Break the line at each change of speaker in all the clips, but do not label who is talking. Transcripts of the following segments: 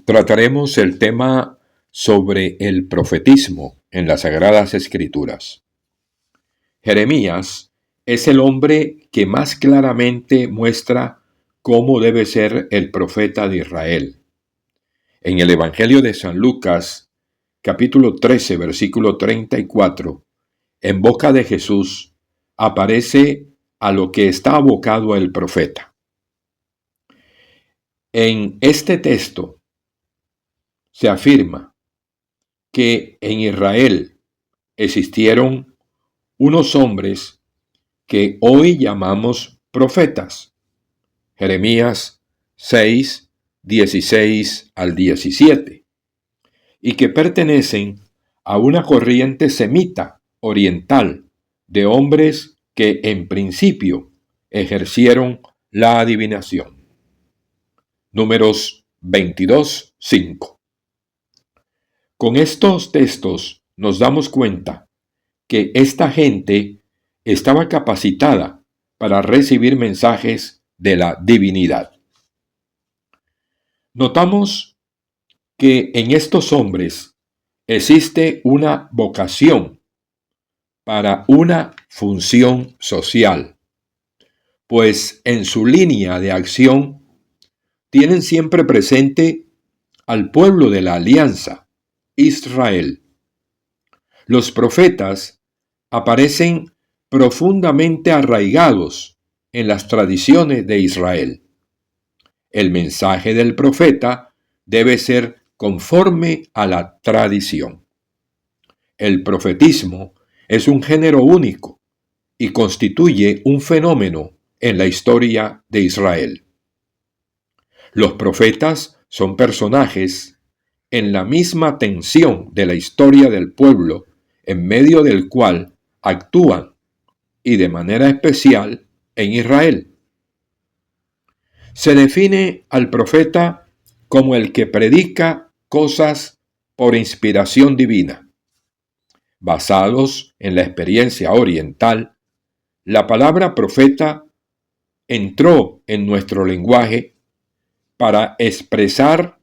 Trataremos el tema sobre el profetismo en las Sagradas Escrituras. Jeremías es el hombre que más claramente muestra cómo debe ser el profeta de Israel. En el Evangelio de San Lucas, capítulo 13, versículo 34, en boca de Jesús aparece a lo que está abocado el profeta. En este texto se afirma que en Israel existieron unos hombres que hoy llamamos profetas. Jeremías 6, 16 al 17, y que pertenecen a una corriente semita oriental de hombres que en principio ejercieron la adivinación. Números 22, 5. Con estos textos nos damos cuenta que esta gente estaba capacitada para recibir mensajes de la divinidad. Notamos que en estos hombres existe una vocación para una función social, pues en su línea de acción tienen siempre presente al pueblo de la alianza, Israel. Los profetas aparecen profundamente arraigados en las tradiciones de Israel. El mensaje del profeta debe ser conforme a la tradición. El profetismo es un género único y constituye un fenómeno en la historia de Israel. Los profetas son personajes en la misma tensión de la historia del pueblo, en medio del cual actúan, y de manera especial en Israel. Se define al profeta como el que predica cosas por inspiración divina. Basados en la experiencia oriental, la palabra profeta entró en nuestro lenguaje para expresar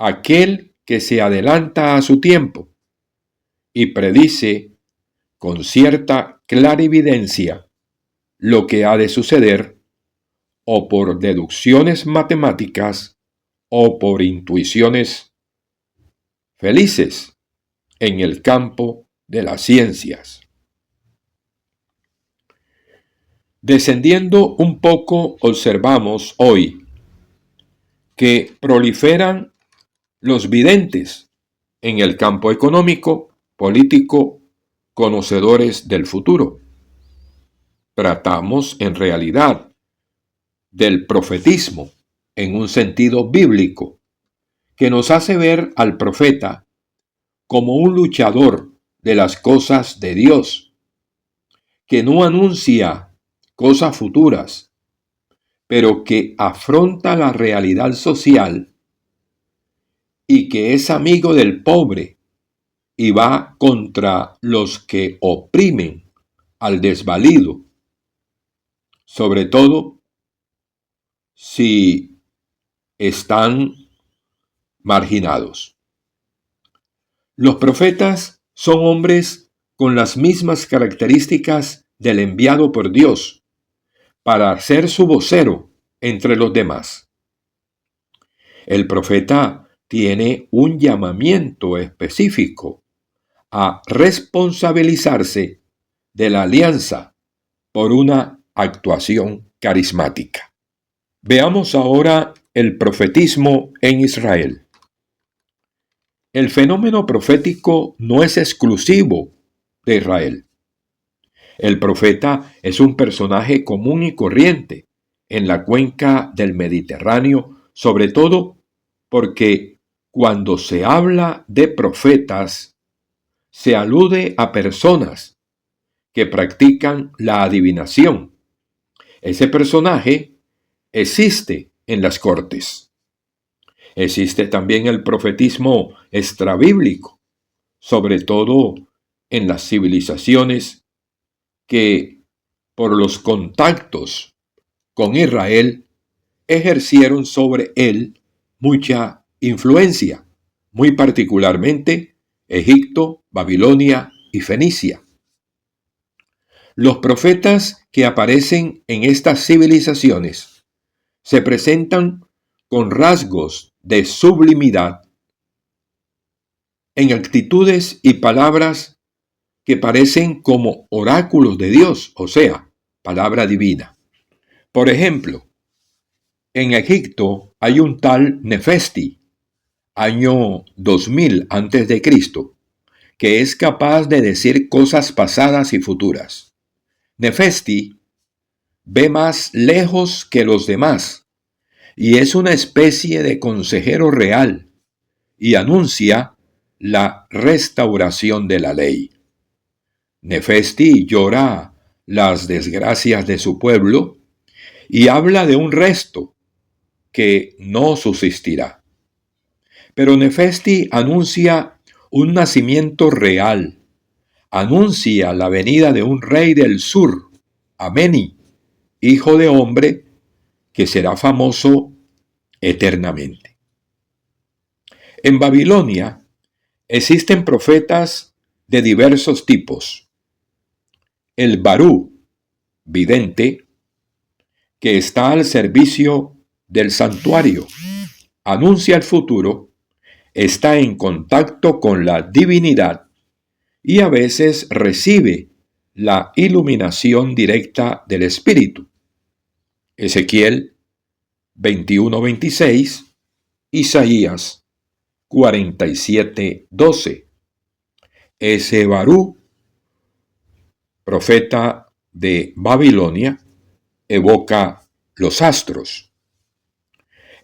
aquel que se adelanta a su tiempo y predice con cierta clarividencia lo que ha de suceder, o por deducciones matemáticas o por intuiciones felices en el campo de las ciencias. Descendiendo un poco, observamos hoy que proliferan los videntes en el campo económico, político, conocedores del futuro. Tratamos en realidad del profetismo en un sentido bíblico, que nos hace ver al profeta como un luchador de las cosas de Dios, que no anuncia cosas futuras, pero que afronta la realidad social y que es amigo del pobre y va contra los que oprimen al desvalido, sobre todo si están marginados. Los profetas son hombres con las mismas características del enviado por Dios para ser su vocero entre los demás. El profeta tiene un llamamiento específico a responsabilizarse de la alianza por una actuación carismática. Veamos ahora el profetismo en Israel. El fenómeno profético no es exclusivo de Israel. El profeta es un personaje común y corriente en la cuenca del Mediterráneo, sobre todo porque cuando se habla de profetas, se alude a personas que practican la adivinación. Ese personaje existe en las cortes. Existe también el profetismo extrabíblico, sobre todo en las civilizaciones que, por los contactos con Israel, ejercieron sobre él mucha influencia, muy particularmente Egipto, Babilonia y Fenicia. Los profetas que aparecen en estas civilizaciones se presentan con rasgos de sublimidad en actitudes y palabras que parecen como oráculos de Dios, o sea, palabra divina. Por ejemplo, en Egipto hay un tal Nefesti, año 2000 a.C., que es capaz de decir cosas pasadas y futuras. Nefesti ve más lejos que los demás y es una especie de consejero real y anuncia la restauración de la ley. Nefesti llora las desgracias de su pueblo y habla de un resto que no subsistirá. Pero Nefesti anuncia un nacimiento real, anuncia la venida de un rey del sur, Ameni, hijo de hombre, que será famoso eternamente. En Babilonia existen profetas de diversos tipos. El Barú, vidente, que está al servicio del santuario, anuncia el futuro, está en contacto con la divinidad y a veces recibe la iluminación directa del Espíritu. Ezequiel 21:26, Isaías 47:12. Ese Barú, profeta de Babilonia, evoca los astros.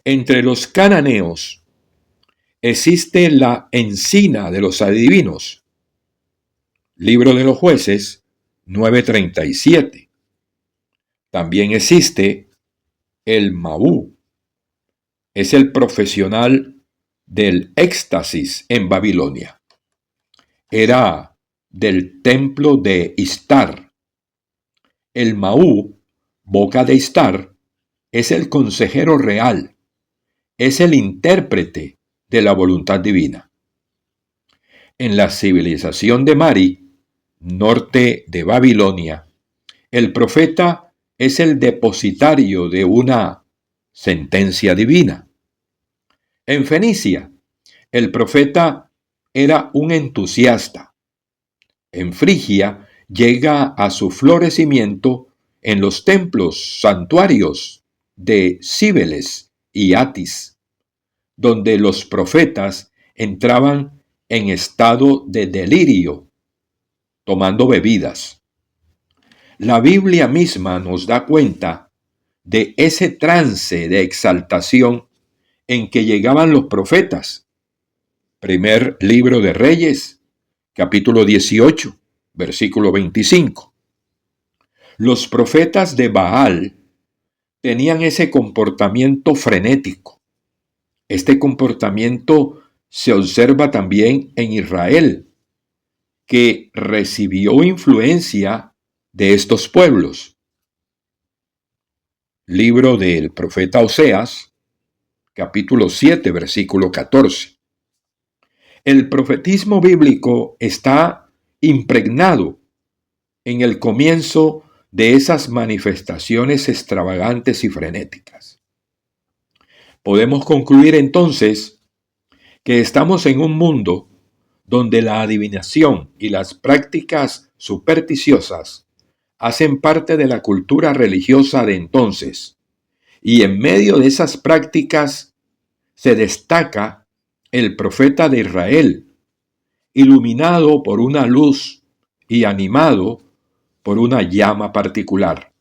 Entre los cananeos existe la encina de los adivinos. Libro de los Jueces 9:37. También existe el Mabú. Es el profesional del éxtasis en Babilonia. Era del templo de Istar. El Maú, boca de Istar, es el consejero real, es el intérprete de la voluntad divina. En la civilización de Mari, norte de Babilonia, el profeta es el depositario de una sentencia divina. En Fenicia, el profeta era un entusiasta. En Frigia llega a su florecimiento en los templos santuarios de Cíbeles y Atis, donde los profetas entraban en estado de delirio, tomando bebidas. La Biblia misma nos da cuenta de ese trance de exaltación en que llegaban los profetas. Primer libro de Reyes, capítulo 18, versículo 25. Los profetas de Baal tenían ese comportamiento frenético. Este comportamiento se observa también en Israel, que recibió influencia de estos pueblos. Libro del profeta Oseas, capítulo 7, versículo 14. El profetismo bíblico está impregnado en el comienzo de esas manifestaciones extravagantes y frenéticas. Podemos concluir entonces que estamos en un mundo donde la adivinación y las prácticas supersticiosas hacen parte de la cultura religiosa de entonces, y en medio de esas prácticas se destaca el profeta de Israel, iluminado por una luz y animado por una llama particular,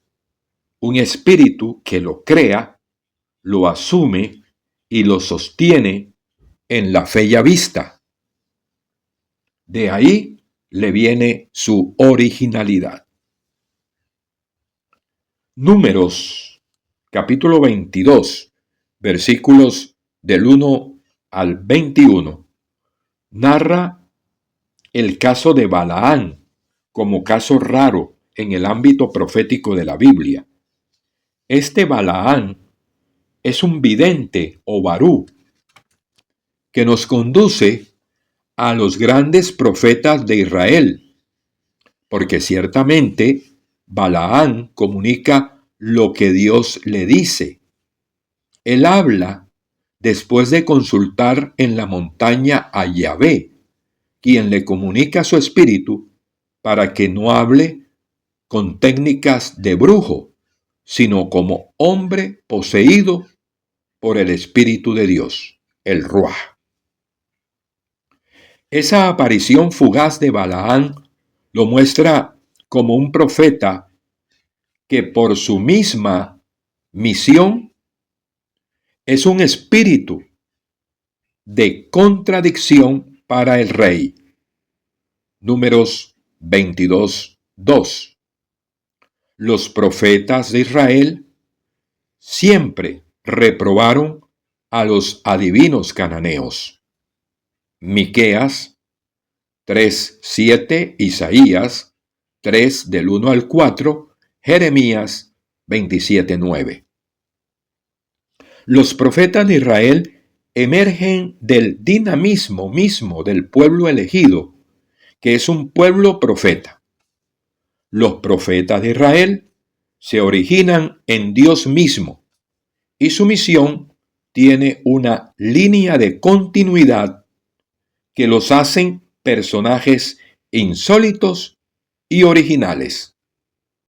un espíritu que lo crea, lo asume y lo sostiene en la fe ya vista. De ahí le viene su originalidad. Números, capítulo 22, versículos del 1 al 21, narra el caso de Balaán como caso raro en el ámbito profético de la Biblia. Este Balaán es un vidente o barú que nos conduce a los grandes profetas de Israel, porque ciertamente Balaán comunica lo que Dios le dice. Él habla después de consultar en la montaña a Yahvé, quien le comunica su espíritu para que no hable con técnicas de brujo, sino como hombre poseído por el Espíritu de Dios, el Ruaj. Esa aparición fugaz de Balaán lo muestra como un profeta que por su misma misión es un espíritu de contradicción para el rey. Números 22:2. Los profetas de Israel siempre reprobaron a los adivinos cananeos. Miqueas 3:7, Isaías 3 del 1 al 4, Jeremías 27:9. Los profetas de Israel emergen del dinamismo mismo del pueblo elegido, que es un pueblo profeta. Los profetas de Israel se originan en Dios mismo y su misión tiene una línea de continuidad que los hacen personajes insólitos y originales.